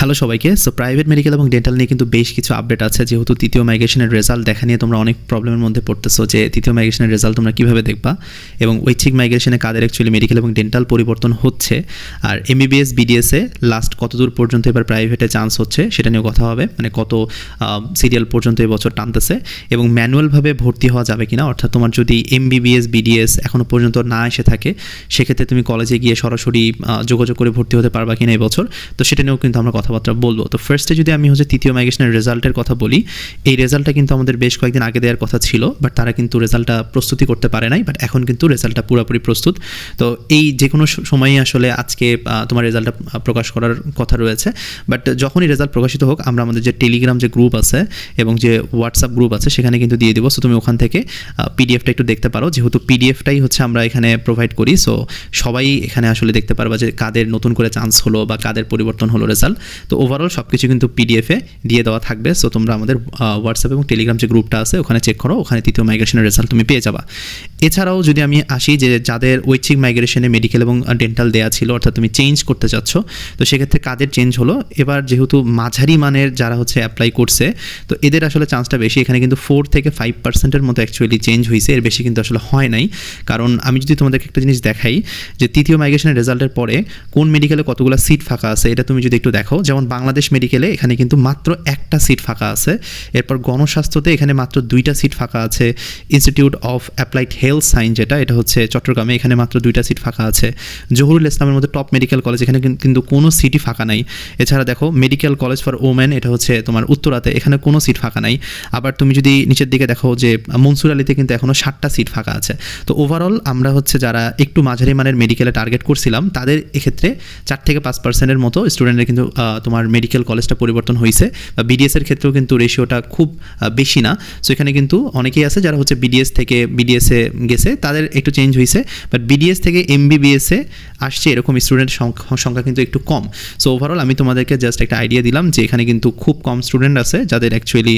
Hello সবাইকে। So private medical এবং dental নিয়ে কিন্তু বেশ কিছু আপডেট আছে, যেহেতু তৃতীয় মাইগ্রেশনের রেজাল্ট দেখা নিয়ে তোমরা অনেক প্রবলেমের মধ্যে পড়তেছো যে তৃতীয় মাইগ্রেশনের রেজাল্ট তোমরা কীভাবে দেখবা এবং ঐচ্ছিক মাইগ্রেশনে কাদের অ্যাকচুয়ালি মেডিকেল এবং ডেন্টাল পরিবর্তন হচ্ছে, আর এমবিবিএস বিডিএসে লাস্ট কতদূর পর্যন্ত এবার প্রাইভেটে চান্স হচ্ছে সেটা নিয়েও কথা হবে, মানে কত সিরিয়াল পর্যন্ত এবছর টানতেছে এবং ম্যানুয়ালভাবে ভর্তি হওয়া যাবে কিনা, অর্থাৎ তোমার যদি এমবিবিএস বিডিএস এখনও পর্যন্ত না এসে থাকে সেক্ষেত্রে তুমি কলেজে গিয়ে সরাসরি যোগাযোগ করে ভর্তি হতে পারবা কিনা এবছর, তো সেটা নিয়েও কিন্তু আমরা কথাবার্তা বলবো। তো ফার্স্টে যদি আমি তৃতীয় মাইগ্রেশনের রেজাল্টের কথা বলি, এই রেজাল্টটা কিন্তু আমাদের বেশ কয়েকদিন আগে দেওয়ার কথা ছিল, বাট তারা কিন্তু রেজাল্টটা প্রস্তুতি করতে পারে নাই, বাট এখন কিন্তু রেজাল্টটা পুরোপুরি প্রস্তুত। তো এই যে কোনো সময়ই আসলে আজকে তোমার রেজাল্টটা প্রকাশ করার কথা রয়েছে, বাট যখনই রেজাল্ট প্রকাশিত হোক আমরা আমাদের যে টেলিগ্রাম যে গ্রুপ আছে এবং যে হোয়াটসঅ্যাপ গ্রুপ আছে সেখানে কিন্তু দিয়ে দেবো। সো তুমি ওখান থেকে পিডিএফটা একটু দেখতে পারো, যেহেতু পিডিএফটাই আমরা এখানে প্রোভাইড করি। সো সবাই এখানে আসলে দেখতে পারবা যে কাদের নতুন করে চান্স হলো বা কাদের পরিবর্তন হলো রেজাল্ট। তো ওভারঅল সব কিছু কিন্তু পিডিএফে দিয়ে দেওয়া থাকবে। সো তোমরা আমাদের হোয়াটসঅ্যাপ এবং টেলিগ্রাম যে গ্রুপটা আছে ওখানে চেক করো, ওখানে তৃতীয় মাইগ্রেশনের রেজাল্ট তুমি পেয়ে যাবা। এছাড়াও যদি আমি আসি যে যাদের ঐচ্ছিক মাইগ্রেশনে মেডিকেল এবং ডেন্টাল দেওয়া ছিল, অর্থাৎ তুমি চেঞ্জ করতে চাচ্ছ, তো সেক্ষেত্রে কাদের চেঞ্জ হলো, এবার যেহেতু মাঝারি মানের যারা অ্যাপ্লাই করছে তো এদের আসলে চান্সটা বেশি। এখানে কিন্তু 4 থেকে 5% মতো অ্যাকচুয়ালি চেঞ্জ হয়েছে, এর বেশি কিন্তু আসলে হয় নাই। কারণ আমি যদি তোমাদেরকে একটা জিনিস দেখাই যে তৃতীয় মাইগ্রেশনের রেজাল্টের পরে কোন মেডিকেলে কতগুলো সিট ফাঁকা আছে, এটা তুমি যদি একটু দেখো, যেমন বাংলাদেশ মেডিকেলে এখানে কিন্তু মাত্র একটা সিট ফাঁকা আছে, এরপর গণস্বাস্থ্যতে এখানে মাত্র 2টা সিট ফাঁকা আছে, institute of applied health science এটা চট্টগ্রামে, এখানে মাত্র 2টা সিট ফাঁকা আছে। জহুরুল ইসলামের মধ্যে টপ মেডিকেল কলেজ, এখানে কিন্তু কোনো সিটই ফাঁকা নাই। এছাড়া দেখো মেডিকেল কলেজ ফর ওমেন, এটা তোমার উত্তরাতে, এখানে কোনো সিট ফাঁকা নাই। আবার তুমি যদি নিচের দিকে দেখো যে মনসুর আলীতে কিন্তু এখনও 7টা সিট ফাঁকা আছে। তো ওভারঅল আমরা যারা একটু মাঝারি মানের মেডিকেলে টার্গেট করছিলাম তাদের এক্ষেত্রে 4 থেকে 5% মতো স্টুডেন্টের কিন্তু তোমার মেডিকেল কলেজটা পরিবর্তন হয়েছে, বা বিডিএসের ক্ষেত্রেও কিন্তু রেশিওটা খুব বেশি না। সো এখানে কিন্তু অনেকেই আছে যারা বিডিএস থেকে বিডিএসে গেছে, তাদের একটু চেঞ্জ হয়েছে, বাট বিডিএস থেকে এমবিবিএসে আসছে এরকম স্টুডেন্টের সংখ্যা কিন্তু একটু কম। সো ওভারঅল আমি তোমাদেরকে জাস্ট একটা আইডিয়া দিলাম যে এখানে কিন্তু খুব কম স্টুডেন্ট আছে যাদের অ্যাকচুয়ালি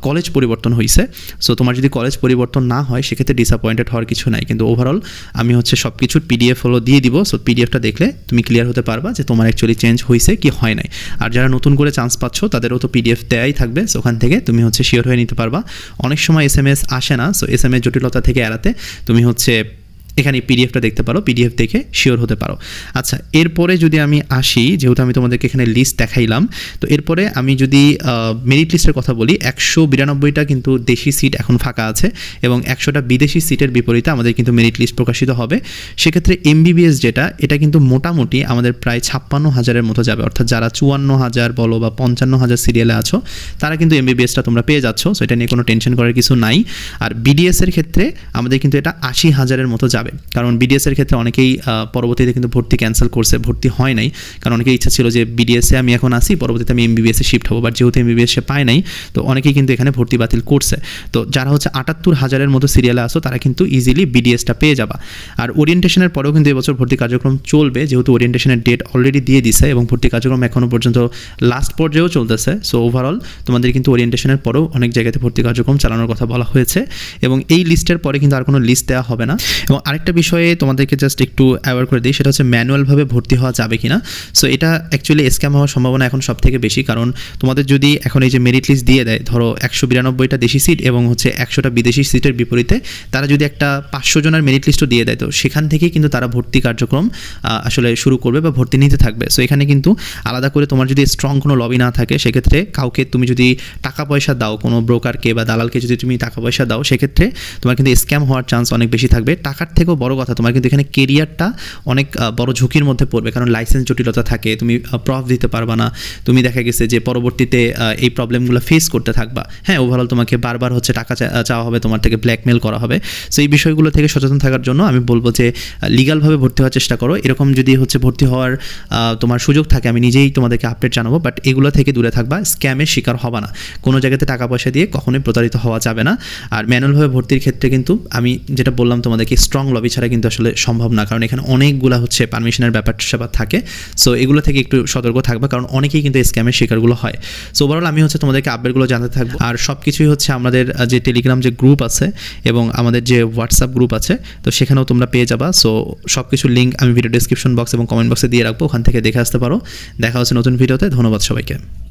কলেজ পরিবর্তন হয়েছে। সো তোমার যদি কলেজ পরিবর্তন না হয় সেক্ষেত্রে ডিসঅ্যাপয়েন্টেড হওয়ার কিছু নাই, কিন্তু ওভারঅল আমি সব কিছুর পিডিএফ দিয়ে দিব। সো পিডিএফটা দেখলে তুমি ক্লিয়ার হতে পারবা যে তোমার অ্যাকচুয়ালি চেঞ্জ হয়েছে কি হয় নাই। আর যারা নতুন করে চান্স পাচ্ছ তাদেরও তো পিডিএফ দেয়াই থাকবে, সো ওখান থেকে তুমি শিওর হয়ে নিতে পারবা। অনেক সময় এসএমএস আসে না, সো এসএমএস জটিলতা থেকে এড়াতে তুমি এখানে পিডিএফটা দেখতে পারো, পিডিএফ দেখে শিওর হতে পারো। আচ্ছা, এরপরে যদি আমি আসি, যেহেতু আমি তোমাদেরকে এখানে লিস্ট দেখাইলাম, তো এরপরে আমি যদি মেরিট লিস্টের কথা বলি, 192টা কিন্তু দেশি সিট এখন ফাঁকা আছে এবং 100টা বিদেশি সিটের বিপরীতে আমাদের কিন্তু মেরিট লিস্ট প্রকাশিত হবে। সেক্ষেত্রে এমবিবিএস এটা কিন্তু মোটামুটি আমাদের প্রায় 56,000-এর মতো যাবে, অর্থাৎ যারা 54,000 বলো বা 55,000 সিরিয়ালে আছো তারা কিন্তু এমবিবিএসটা তোমরা পেয়ে যাচ্ছ। সো এটা নিয়ে কোনো টেনশন করার কিছু নাই। আর বিডিএসের ক্ষেত্রে আমাদের কিন্তু এটা 80,000-এর মতো যাবে, কারণ বিডিএসের ক্ষেত্রে অনেকেই পরবর্তীতে কিন্তু ভর্তি ক্যান্সেল করছে, ভর্তি হয় নাই, কারণ অনেকের ইচ্ছা ছিল যে বিডিএসে আমি এখন আসি, পরবর্তীতে আমি এমবিবিএসে শিফট হবো, বাট যেহেতু এমবিবিএসে পায় নাই তো অনেকেই কিন্তু এখানে ভর্তি বাতিল করছে। তো যারা 78,000-এর মতো সিরিয়ালে আসো তারা কিন্তু ইজিলি বিডিএসটা পেয়ে যাবা। আর ওরিয়েন্টেশনের পরেও কিন্তু এবছর ভর্তি কার্যক্রম চলবে, যেহেতু ওরিয়েন্টেশনের ডেট অলরেডি দিয়ে দিছে এবং ভর্তি কার্যক্রম এখনও পর্যন্ত লাস্ট পর্যায়েও চলতেছে। সো ওভারঅল তোমাদের কিন্তু ওরিয়েন্টেশনের পরেও অনেক জায়গাতে ভর্তি কার্যক্রম চালানোর কথা বলা হয়েছে এবং এই লিস্টের পরে কিন্তু আর কোনো লিস্ট দেওয়া হবে না। এবং আরেকটা বিষয়ে তোমাদেরকে জাস্ট একটু অ্যাওয়ার করে দিই, সেটা ম্যানুয়ালভাবে ভর্তি হওয়া যাবে কিনা। সো এটা অ্যাকচুয়ালি স্ক্যাম হওয়ার সম্ভাবনা এখন সব থেকে বেশি, কারণ তোমাদের যদি এখন এই যে মেরিট লিস্ট দিয়ে দেয়, ধরো 192টা দেশি সিট এবং 100টা বিদেশি সিটের বিপরীতে তারা যদি একটা 500 জনের মেরিট লিস্টও দিয়ে দেয়, তো সেখান থেকেই কিন্তু তারা ভর্তি কার্যক্রম আসলে শুরু করবে বা ভর্তি নিতে থাকবে। সো এখানে কিন্তু আলাদা করে তোমার যদি স্ট্রং কোনো লবি না থাকে, সেক্ষেত্রে কাউকে তুমি যদি টাকা পয়সা দাও, কোনো ব্রোকারকে বা দালালকে যদি তুমি টাকা পয়সা দাও, সেক্ষেত্রে তোমার কিন্তু স্ক্যাম হওয়ার চান্স অনেক বেশি থাকবে। টাকার থেকেও বড় কথা তোমার কিন্তু এখানে কেরিয়ারটা অনেক বড় ঝুঁকির মধ্যে পড়বে, কারণ লাইসেন্স জটিলতা থাকে, তুমি প্রফ দিতে পারবা না, তুমি দেখা গেছে যে পরবর্তীতে এই প্রবলেমগুলো ফেস করতে থাকবা। হ্যাঁ, ওভারঅল তোমাকে বারবার টাকা চাওয়া হবে, তোমার থেকে ব্ল্যাকমেল করা হবে। সো এই বিষয়গুলো থেকে সচেতন থাকার জন্য আমি বলবো যে লিগালভাবে ভর্তি হওয়ার চেষ্টা করো। এরকম যদি ভর্তি হওয়ার তোমার সুযোগ থাকে আমি নিজেই তোমাদেরকে আপডেট জানাবো, বাট এগুলো থেকে দূরে থাকবা, স্ক্যামের শিকার হবা না, কোনো জায়গাতে টাকা পয়সা দিয়ে কখনোই প্রতারিত হওয়া যাবে না। আর ম্যানুয়ালভাবে ভর্তির ক্ষেত্রে কিন্তু আমি যেটা বললাম তোমাদেরকে, স্ট্রং স্ট্রং লবি ছাড়া কিন্তু আসলে সম্ভব না, কারণ এখানে অনেকগুলা হচ্ছে পারমিশনের ব্যাপার থাকে। সো এগুলো থেকে একটু সতর্ক থাকবা, কারণ অনেকেই কিন্তু স্ক্যামের শিকারগুলো হয়। সো ওভারঅল আমি হচ্ছে তোমাদেরকে আপডেটগুলো জানাতে থাকবো। আর সব কিছুই হচ্ছে আমাদের যে টেলিগ্রাম যে গ্রুপ আছে এবং আমাদের যে হোয়াটসঅ্যাপ গ্রুপ আছে, তো সেখানেও তোমরা পেয়ে যাবা। সো সব কিছুর লিঙ্ক আমি ভিডিও ডেসক্রিপশন বক্স এবং কমেন্ট বক্সে দিয়ে রাখবো, ওখান থেকে দেখে আসতে পারো। দেখা হচ্ছে নতুন ভিডিওতে। ধন্যবাদ সবাইকে।